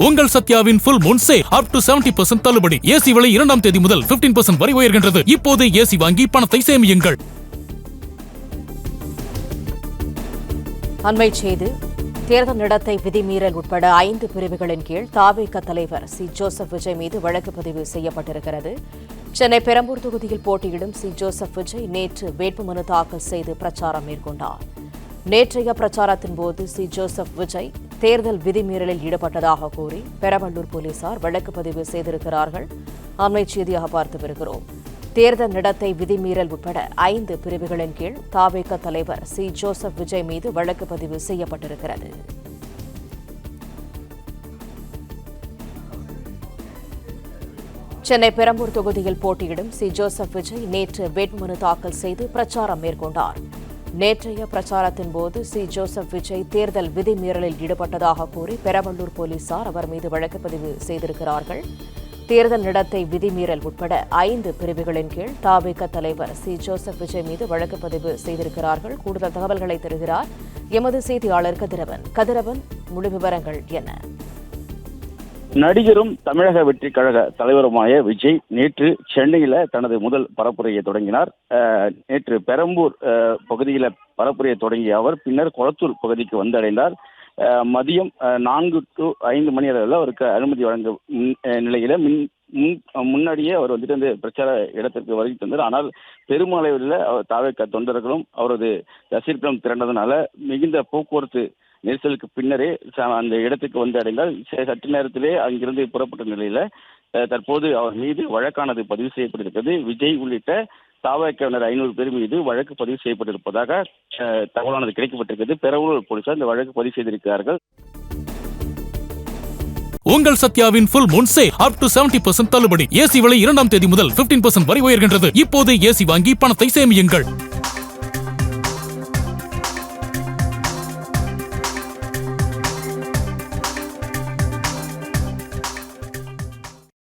உங்கள் சத்யாவின் full moon sale up to 70% தள்ளுபடி. AC விலை 2ஆம் தேதி முதல் 15% வரை உயர்கின்றது. இப்போது ஏசி வாங்கி பணத்தை சேமியுங்கள். அண்மை செய்தி. தேர்தல் நடத்தை விதிமீறல் உட்பட 5 பிரிவுகளின் கீழ் தாவேக தலைவர் சி ஜோசப் விஜய் மீது வழக்கு பதிவு செய்யப்பட்டிருக்கிறது. சென்னை பெரம்பூர் தொகுதியில் போட்டியிடும் சி ஜோசப் விஜய் நேற்று வேட்புமனு தாக்கல் செய்து பிரச்சாரம் மேற்கொண்டார். நேற்றைய பிரச்சாரத்தின் போது சி ஜோசப் விஜய் தேர்தல் விதிமீறலில் ஈடுபட்டதாக கூறி பெரம்பலூர் போலீசார் வழக்கு பதிவு செய்திருக்கிறார்கள். அண்மை செய்தியாக பார்த்து வருகிறோம். தேர்தல் நடத்தை விதிமீறல் உட்பட 5 பிரிவுகளின் கீழ் தாவேக தலைவர் சி ஜோசப் விஜய் மீது வழக்கு பதிவு செய்யப்பட்டிருக்கிறது. சென்னை பெரம்பூர் தொகுதியில் போட்டியிடும் சி ஜோசப் விஜய் நேற்று வேட்புமனு தாக்கல் செய்து பிரச்சாரம் மேற்கொண்டார். நேற்றைய பிரச்சாரத்தின் போது சி ஜோசப் விஜய் தேர்தல் விதிமீறலில் ஈடுபட்டதாக கூறி பெரம்பலூர் போலீசார் அவர் மீது வழக்கு பதிவு செய்திருக்கிறார்கள். தேர்தல் நடத்தை விதிமீறல் உட்பட 5 பிரிவுகளின் கீழ் தாவேக தலைவர் சி ஜோசப் விஜய் மீது வழக்கு பதிவு செய்திருக்கிறார்கள். கூடுதல் தகவல்களை தருகிறார் எமது செய்தியாளர் கதிரவன். கதிரவன், முழு விவரங்கள் என்ன? நடிகரும் தமிழக வெற்றி கழக தலைவருമായ விஜய் நேற்று சென்னையில தனது முதல் பரப்புரையை தொடங்கினார். நேற்று பெரம்பூர் பகுதியில பரப்புரையை தொடங்கிய அவர் பின்னர் கொளத்தூர் பகுதிக்கு வந்தடைந்தார். மதியம் 4 to 5 மணி அளவில் அவருக்கு அனுமதி வழங்க நிலையில முன்னாடியே அவர் வந்துட்டு பிரச்சார இடத்திற்கு வருகை தந்தார். ஆனால் பெருமளவில் தாவேக தொண்டர்களும் அவரது ரசிகர்களும் திரண்டதுனால மிகுந்த போக்குவரத்து நெரிசலுக்கு பின்னரே அந்த இடத்துக்கு வந்து அடைந்தால் சற்று நேரத்திலே அங்கிருந்து புறப்பட்ட நிலையில தற்போது அவர் மீது வழக்கானது பதிவு செய்யப்பட்டிருக்கிறது. விஜய் உள்ளிட்ட தாவேகவினர் 500 பேர் மீது வழக்கு பதிவு செய்யப்பட்டிருப்பதாக தகவலானது கிடைக்கப்பட்டிருக்கிறது. பெரம்பலூர் போலீசார் இந்த வழக்கு பதிவு செய்திருக்கிறார்கள். உங்கள் சத்யாவின் full moon sale up to 70% தள்ளுபடி. ஏசி விலை 2ஆம் தேதி முதல் 15% வரை உயர்கின்றது. இப்போது ஏசி வாங்கி பணத்தை சேமியுங்கள்.